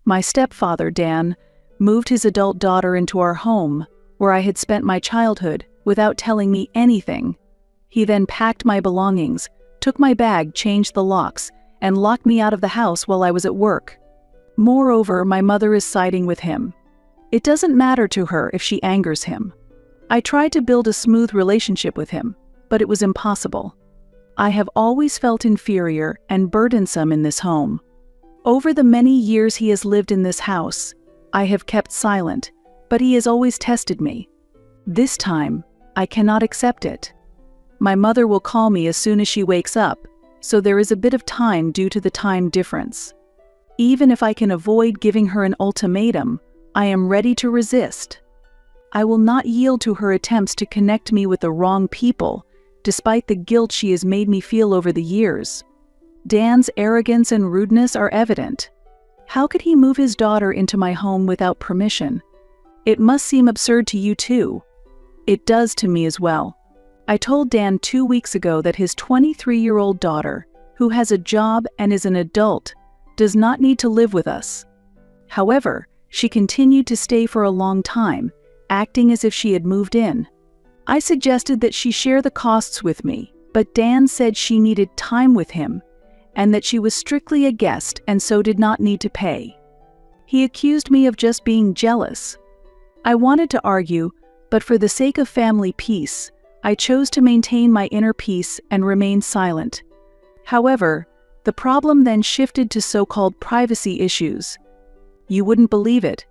My stepfather, Dan, moved his adult daughter into our home, where I had spent my childhood, without telling me anything. He then packed my belongings, took my bag, changed the locks, and locked me out of the house while I was at work. Moreover, my mother is siding with him. It doesn't matter to her if she angers him. I tried to build a smooth relationship with him, but it was impossible. I have always felt inferior and burdensome in this home. Over the many years he has lived in this house, I have kept silent, but he has always tested me. This time, I cannot accept it. My mother will call me as soon as she wakes up, so there is a bit of time due to the time difference. Even if I can avoid giving her an ultimatum, I am ready to resist. I will not yield to her attempts to connect me with the wrong people, despite the guilt she has made me feel over the years. Dan's arrogance and rudeness are evident. How could he move his daughter into my home without permission? It must seem absurd to you too. It does to me as well. I told Dan 2 weeks ago that his 23-year-old daughter, who has a job and is an adult, does not need to live with us. However, she continued to stay for a long time, acting as if she had moved in. I suggested that she share the costs with me, but Dan said she needed time with him, and that she was strictly a guest and so did not need to pay. He accused me of just being jealous. I wanted to argue, but for the sake of family peace, I chose to maintain my inner peace and remain silent. However, the problem then shifted to so-called privacy issues. You wouldn't believe it,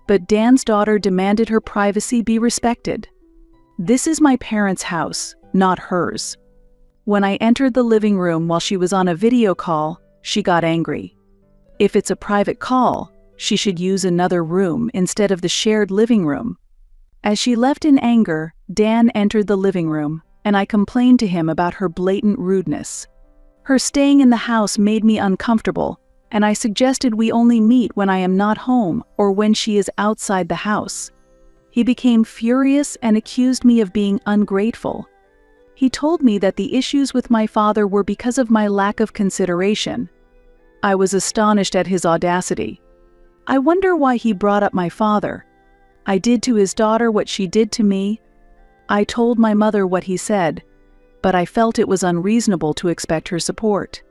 but Dan's daughter demanded her privacy be respected. This is my parents' house, not hers. When I entered the living room while she was on a video call, she got angry. If it's a private call, she should use another room instead of the shared living room. As she left in anger, Dan entered the living room, and I complained to him about her blatant rudeness. Her staying in the house made me uncomfortable, and I suggested we only meet when I am not home or when she is outside the house. He became furious and accused me of being ungrateful. He told me that the issues with my father were because of my lack of consideration. I was astonished at his audacity. I wonder why he brought up my father. I did to his daughter what she did to me. I told my mother what he said, but I felt it was unreasonable to expect her support.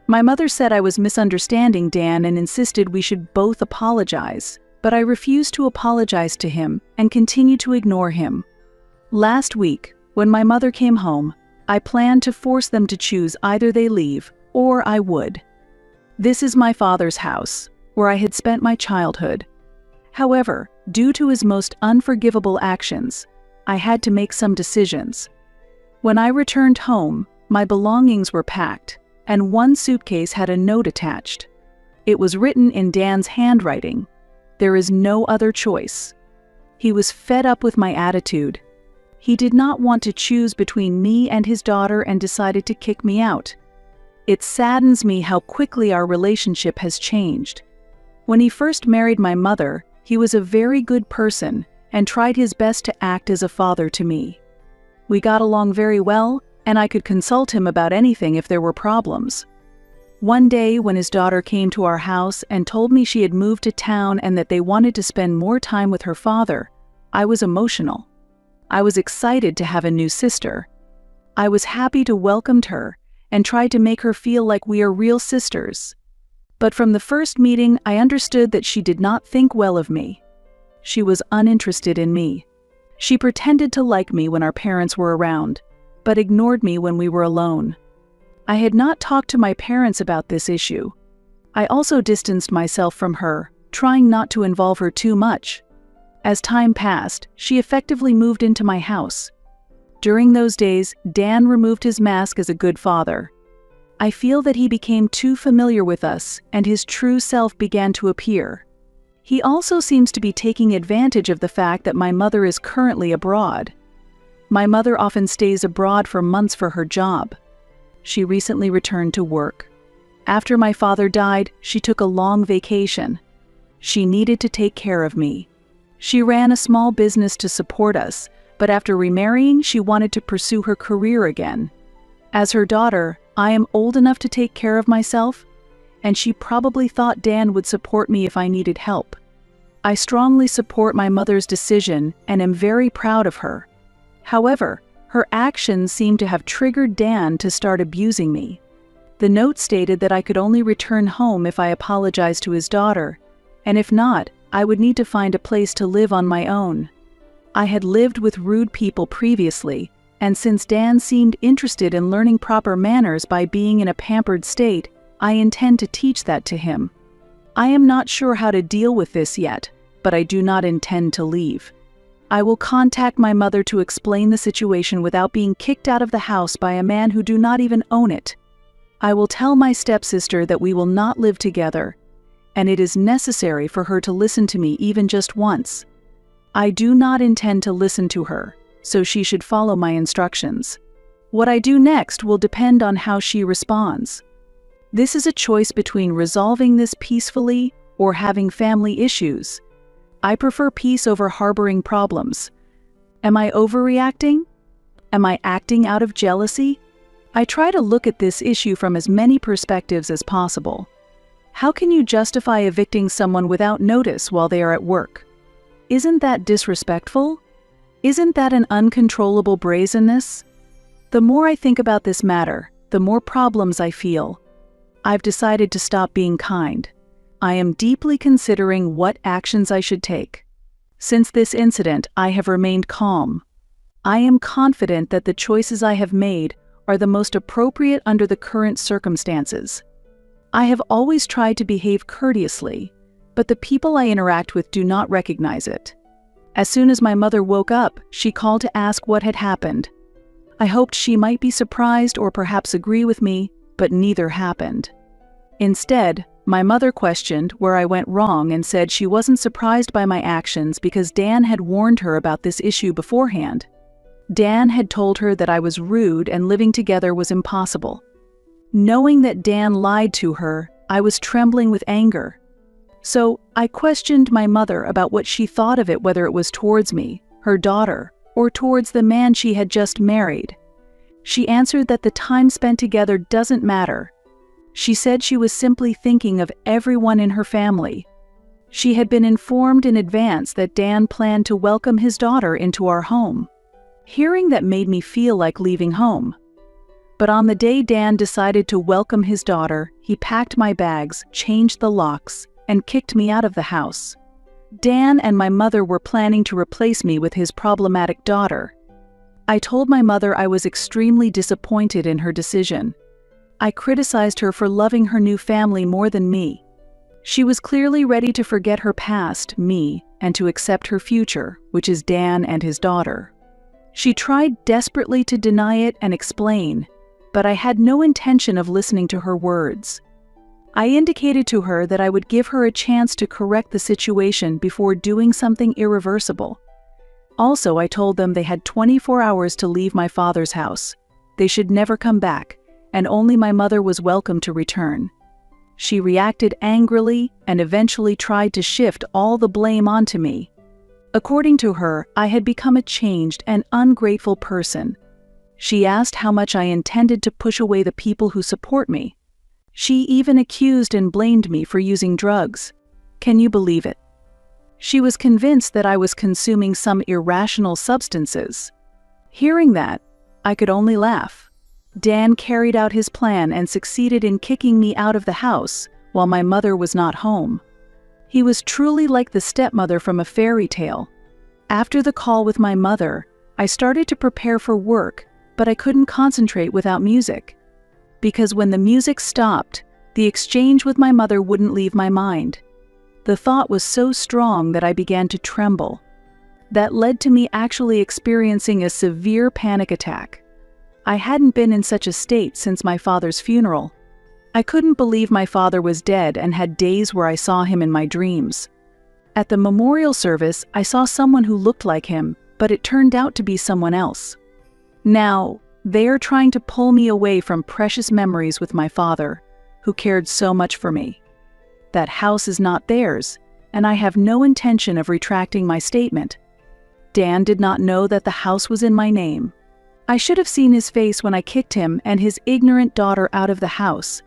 My mother said I was misunderstanding Dan and insisted we should both apologize, but I refused to apologize to him and continued to ignore him. Last week, when my mother came home, I planned to force them to choose either they leave or I would. This is my father's house, where I had spent my childhood. However, due to his most unforgivable actions, I had to make some decisions. When I returned home, my belongings were packed, and one suitcase had a note attached. It was written in Dan's handwriting. There is no other choice. He was fed up with my attitude. He did not want to choose between me and his daughter and decided to kick me out. It saddens me how quickly our relationship has changed. When he first married my mother, he was a very good person and tried his best to act as a father to me. We got along very well, and I could consult him about anything if there were problems. One day, when his daughter came to our house and told me she had moved to town and that they wanted to spend more time with her father, I was emotional. I was excited to have a new sister. I was happy to welcome her and tried to make her feel like we are real sisters. But from the first meeting, I understood that she did not think well of me. She was uninterested in me. She pretended to like me when our parents were around, but ignored me when we were alone. I had not talked to my parents about this issue. I also distanced myself from her, trying not to involve her too much. As time passed, she effectively moved into my house. During those days, Dan removed his mask as a good father. I feel that he became too familiar with us, and his true self began to appear. He also seems to be taking advantage of the fact that my mother is currently abroad. My mother often stays abroad for months for her job. She recently returned to work. After my father died, she took a long vacation. She needed to take care of me. She ran a small business to support us, but after remarrying, she wanted to pursue her career again. As her daughter, I am old enough to take care of myself. and she probably thought Dan would support me if I needed help. I strongly support my mother's decision and am very proud of her. However, her actions seem to have triggered Dan to start abusing me. The note stated that I could only return home if I apologized to his daughter, and if not, I would need to find a place to live on my own. I had lived with rude people previously, and since Dan seemed interested in learning proper manners by being in a pampered state, I intend to teach that to him. I am not sure how to deal with this yet, but I do not intend to leave. I will contact my mother to explain the situation without being kicked out of the house by a man who do not even own it. I will tell my stepsister that we will not live together, and it is necessary for her to listen to me even just once. I do not intend to listen to her, so she should follow my instructions. What I do next will depend on how she responds. This is a choice between resolving this peacefully or having family issues. I prefer peace over harboring problems. Am I overreacting? Am I acting out of jealousy? I try to look at this issue from as many perspectives as possible. How can you justify evicting someone without notice while they are at work? Isn't that disrespectful? Isn't that an uncontrollable brazenness? The more I think about this matter, the more problems I feel. I've decided to stop being kind. I am deeply considering what actions I should take. Since this incident, I have remained calm. I am confident that the choices I have made are the most appropriate under the current circumstances. I have always tried to behave courteously, but the people I interact with do not recognize it. As soon as my mother woke up, she called to ask what had happened. I hoped she might be surprised or perhaps agree with me, but neither happened. Instead, my mother questioned where I went wrong and said she wasn't surprised by my actions because Dan had warned her about this issue beforehand. Dan had told her that I was rude and living together was impossible. Knowing that Dan lied to her, I was trembling with anger. So, I questioned my mother about what she thought of it, whether it was towards me, her daughter, or towards the man she had just married. She answered that the time spent together doesn't matter. She said she was simply thinking of everyone in her family. She had been informed in advance that Dan planned to welcome his daughter into our home. Hearing that made me feel like leaving home. But on the day Dan decided to welcome his daughter, he packed my bags, changed the locks, and kicked me out of the house. Dan and my mother were planning to replace me with his problematic daughter. I told my mother I was extremely disappointed in her decision. I criticized her for loving her new family more than me. She was clearly ready to forget her past, me, and to accept her future, which is Dan and his daughter. She tried desperately to deny it and explain, but I had no intention of listening to her words. I indicated to her that I would give her a chance to correct the situation before doing something irreversible. Also, I told them they had 24 hours to leave my father's house. They should never come back, and only my mother was welcome to return. She reacted angrily and eventually tried to shift all the blame onto me. According to her, I had become a changed and ungrateful person. She asked how much I intended to push away the people who support me. She even accused and blamed me for using drugs. Can you believe it? She was convinced that I was consuming some irrational substances. Hearing that, I could only laugh. Dan carried out his plan and succeeded in kicking me out of the house while my mother was not home. He was truly like the stepmother from a fairy tale. After the call with my mother, I started to prepare for work, but I couldn't concentrate without music. Because when the music stopped, the exchange with my mother wouldn't leave my mind. The thought was so strong that I began to tremble. That led to me actually experiencing a severe panic attack. I hadn't been in such a state since my father's funeral. I couldn't believe my father was dead and had days where I saw him in my dreams. At the memorial service, I saw someone who looked like him, but it turned out to be someone else. Now, they are trying to pull me away from precious memories with my father, who cared so much for me. That house is not theirs, and I have no intention of retracting my statement. Dan did not know that the house was in my name. I should have seen his face when I kicked him and his ignorant daughter out of the house.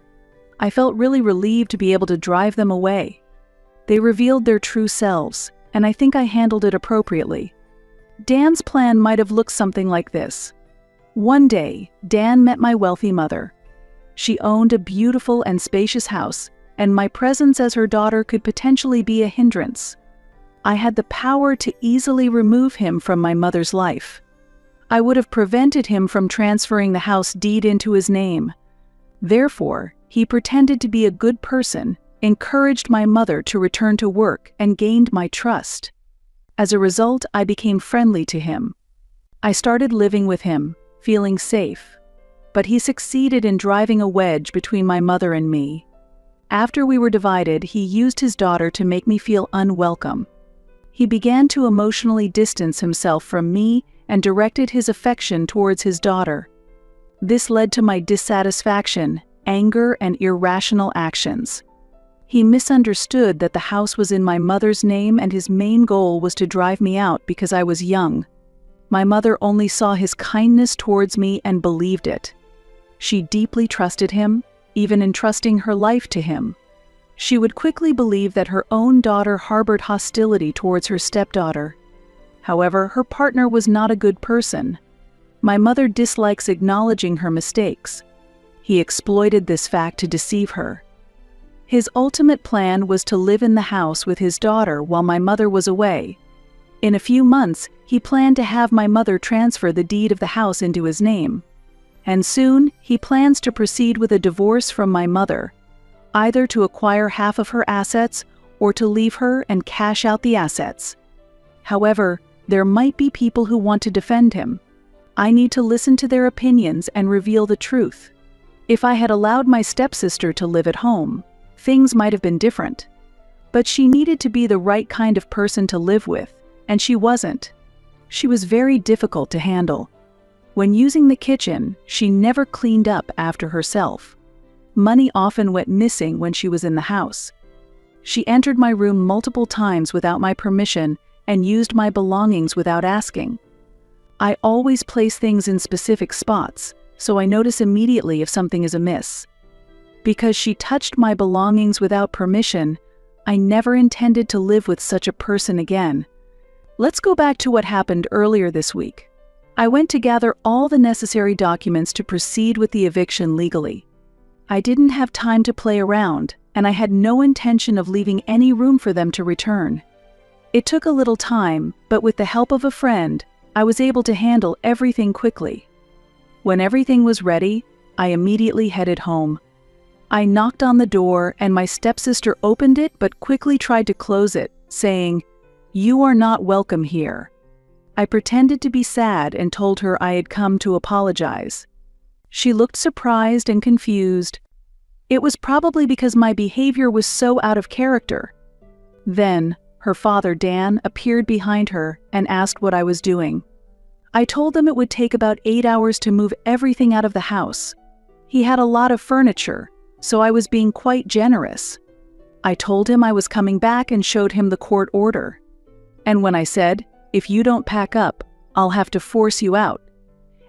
I felt really relieved to be able to drive them away. They revealed their true selves, and I think I handled it appropriately. Dan's plan might have looked something like this. One day, Dan met my wealthy mother. She owned a beautiful and spacious house, and my presence as her daughter could potentially be a hindrance. I had the power to easily remove him from my mother's life. I would have prevented him from transferring the house deed into his name. Therefore, he pretended to be a good person, encouraged my mother to return to work, and gained my trust. As a result, I became friendly to him. I started living with him, feeling safe. But he succeeded in driving a wedge between my mother and me. After we were divided, he used his daughter to make me feel unwelcome. He began to emotionally distance himself from me and directed his affection towards his daughter. This led to my dissatisfaction, anger, and irrational actions. He misunderstood that the house was in my mother's name, and his main goal was to drive me out because I was young. My mother only saw his kindness towards me and believed it. She deeply trusted him, even entrusting her life to him. She would quickly believe that her own daughter harbored hostility towards her stepdaughter. However, her partner was not a good person. My mother dislikes acknowledging her mistakes. He exploited this fact to deceive her. His ultimate plan was to live in the house with his daughter while my mother was away. In a few months, he planned to have my mother transfer the deed of the house into his name. And soon, he plans to proceed with a divorce from my mother, either to acquire half of her assets or to leave her and cash out the assets. However, there might be people who want to defend him. I need to listen to their opinions and reveal the truth. If I had allowed my stepsister to live at home, things might have been different. But she needed to be the right kind of person to live with, and she wasn't. She was very difficult to handle. When using the kitchen, she never cleaned up after herself. Money often went missing when she was in the house. She entered my room multiple times without my permission and used my belongings without asking. I always place things in specific spots, so I notice immediately if something is amiss. Because she touched my belongings without permission, I never intended to live with such a person again. Let's go back to what happened earlier this week. I went to gather all the necessary documents to proceed with the eviction legally. I didn't have time to play around, and I had no intention of leaving any room for them to return. It took a little time, but with the help of a friend, I was able to handle everything quickly. When everything was ready, I immediately headed home. I knocked on the door, and my stepsister opened it but quickly tried to close it, saying, "You are not welcome here." I pretended to be sad and told her I had come to apologize. She looked surprised and confused. It was probably because my behavior was so out of character. Then, her father, Dan, appeared behind her and asked what I was doing. I told him it would take about 8 hours to move everything out of the house. He had a lot of furniture, so I was being quite generous. I told him I was coming back and showed him the court order. And when I said, "If you don't pack up, I'll have to force you out,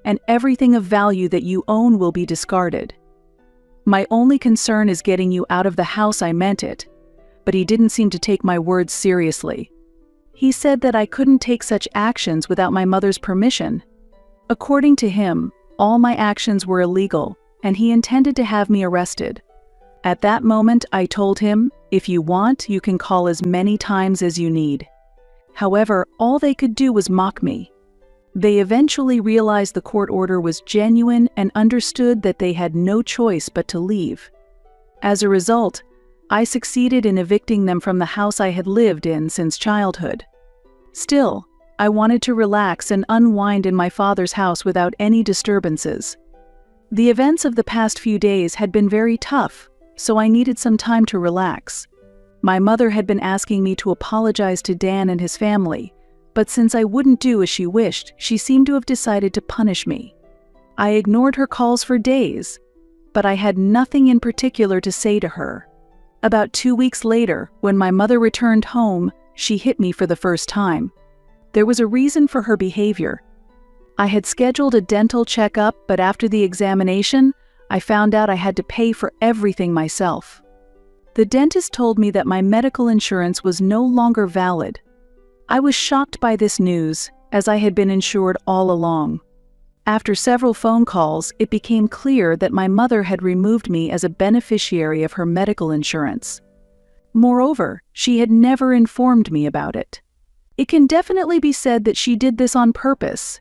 and everything of value that you own will be discarded. My only concern is getting you out of the house," I meant it, but he didn't seem to take my words seriously. He said that I couldn't take such actions without my mother's permission. According to him, all my actions were illegal, and he intended to have me arrested. At that moment, I told him, "If you want, you can call as many times as you need." However, all they could do was mock me. They eventually realized the court order was genuine and understood that they had no choice but to leave. As a result, I succeeded in evicting them from the house I had lived in since childhood. Still, I wanted to relax and unwind in my father's house without any disturbances. The events of the past few days had been very tough, so I needed some time to relax. My mother had been asking me to apologize to Dan and his family, but since I wouldn't do as she wished, she seemed to have decided to punish me. I ignored her calls for days, but I had nothing in particular to say to her. About 2 weeks later, when my mother returned home, she hit me for the first time. There was a reason for her behavior. I had scheduled a dental checkup, but after the examination, I found out I had to pay for everything myself. The dentist told me that my medical insurance was no longer valid. I was shocked by this news, as I had been insured all along. After several phone calls, it became clear that my mother had removed me as a beneficiary of her medical insurance. Moreover, she had never informed me about it. It can definitely be said that she did this on purpose.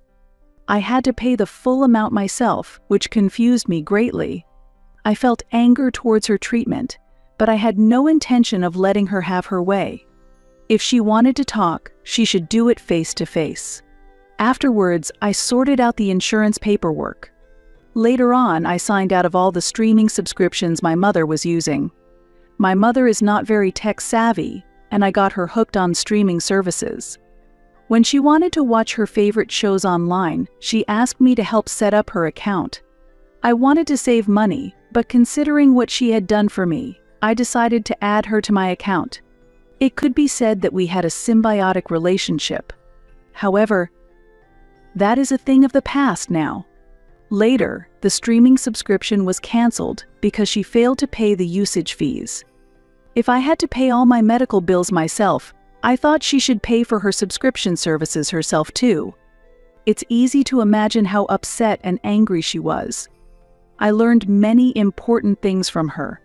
I had to pay the full amount myself, which confused me greatly. I felt anger towards her treatment, but I had no intention of letting her have her way. If she wanted to talk, she should do it face to face. Afterwards, I sorted out the insurance paperwork. Later on, I signed out of all the streaming subscriptions my mother was using. My mother is not very tech-savvy, and I got her hooked on streaming services. When she wanted to watch her favorite shows online, she asked me to help set up her account. I wanted to save money, but considering what she had done for me, I decided to add her to my account. It could be said that we had a symbiotic relationship. However, that is a thing of the past now. Later, the streaming subscription was canceled because she failed to pay the usage fees. If I had to pay all my medical bills myself, I thought she should pay for her subscription services herself too. It's easy to imagine how upset and angry she was. I learned many important things from her.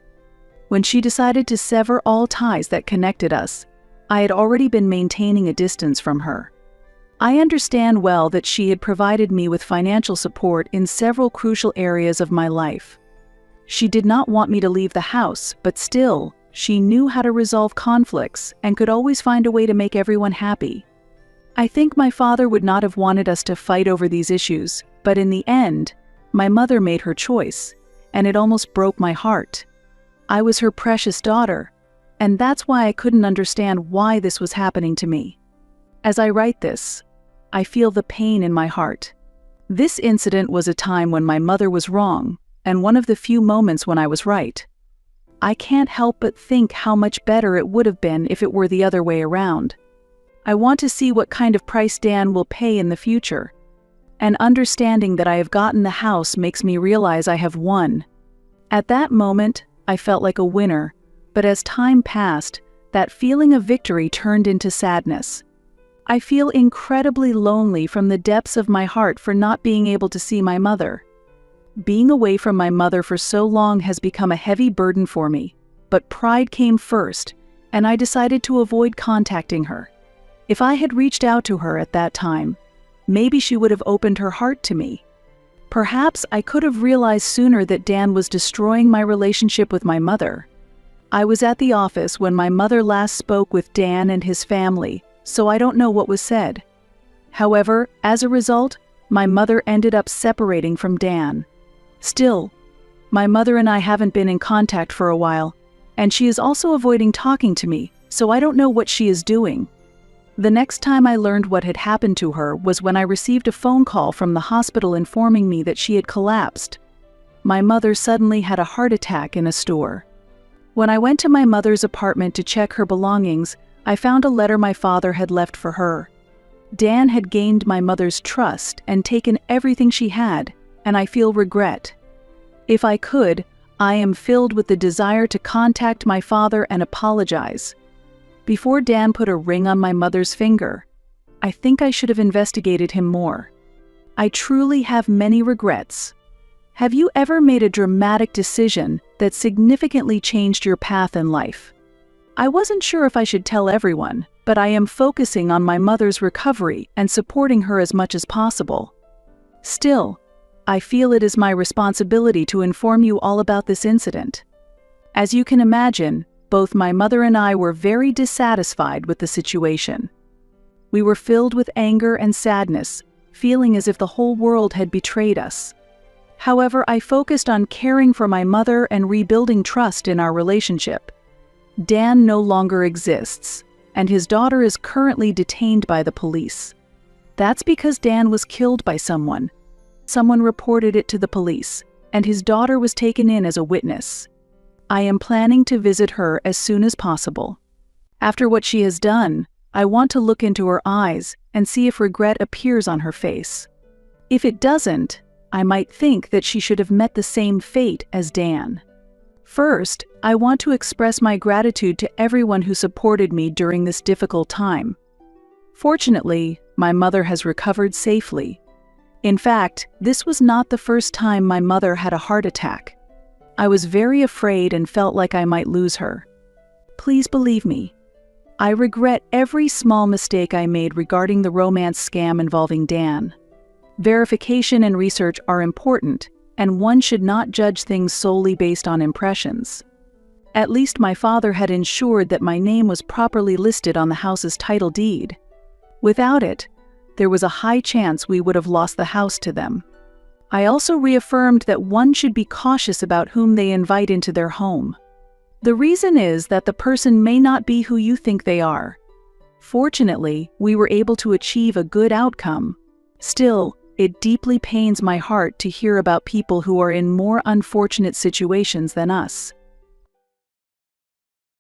When she decided to sever all ties that connected us, I had already been maintaining a distance from her. I understand well that she had provided me with financial support in several crucial areas of my life. She did not want me to leave the house, but still, she knew how to resolve conflicts and could always find a way to make everyone happy. I think my father would not have wanted us to fight over these issues, but in the end, my mother made her choice, and it almost broke my heart. I was her precious daughter, and that's why I couldn't understand why this was happening to me. As I write this, I feel the pain in my heart. This incident was a time when my mother was wrong, and one of the few moments when I was right. I can't help but think how much better it would have been if it were the other way around. I want to see what kind of price Dan will pay in the future. And understanding that I have gotten the house makes me realize I have won. At that moment, I felt like a winner, but as time passed, that feeling of victory turned into sadness. I feel incredibly lonely from the depths of my heart for not being able to see my mother. Being away from my mother for so long has become a heavy burden for me, but pride came first, and I decided to avoid contacting her. If I had reached out to her at that time, maybe she would have opened her heart to me. Perhaps I could have realized sooner that Dan was destroying my relationship with my mother. I was at the office when my mother last spoke with Dan and his family, so I don't know what was said. However, as a result, my mother ended up separating from Dan. Still, my mother and I haven't been in contact for a while, and she is also avoiding talking to me, so I don't know what she is doing. The next time I learned what had happened to her was when I received a phone call from the hospital informing me that she had collapsed. My mother suddenly had a heart attack in a store. When I went to my mother's apartment to check her belongings, I found a letter my father had left for her. Dan had gained my mother's trust and taken everything she had, and I feel regret. If I could, I am filled with the desire to contact my father and apologize. Before Dan put a ring on my mother's finger, I think I should have investigated him more. I truly have many regrets. Have you ever made a dramatic decision that significantly changed your path in life? I wasn't sure if I should tell everyone, but I am focusing on my mother's recovery and supporting her as much as possible. Still, I feel it is my responsibility to inform you all about this incident. As you can imagine, both my mother and I were very dissatisfied with the situation. We were filled with anger and sadness, feeling as if the whole world had betrayed us. However, I focused on caring for my mother and rebuilding trust in our relationship. Dan no longer exists, and his daughter is currently detained by the police. That's because Dan was killed by someone. Someone reported it to the police, and his daughter was taken in as a witness. I am planning to visit her as soon as possible. After what she has done, I want to look into her eyes and see if regret appears on her face. If it doesn't, I might think that she should have met the same fate as Dan. First, I want to express my gratitude to everyone who supported me during this difficult time. Fortunately, my mother has recovered safely. In fact, this was not the first time my mother had a heart attack. I was very afraid and felt like I might lose her. Please believe me. I regret every small mistake I made regarding the romance scam involving Dan. Verification and research are important, and one should not judge things solely based on impressions. At least my father had ensured that my name was properly listed on the house's title deed. Without it, there was a high chance we would have lost the house to them. I also reaffirmed that one should be cautious about whom they invite into their home. The reason is that the person may not be who you think they are. Fortunately, we were able to achieve a good outcome. Still, it deeply pains my heart to hear about people who are in more unfortunate situations than us.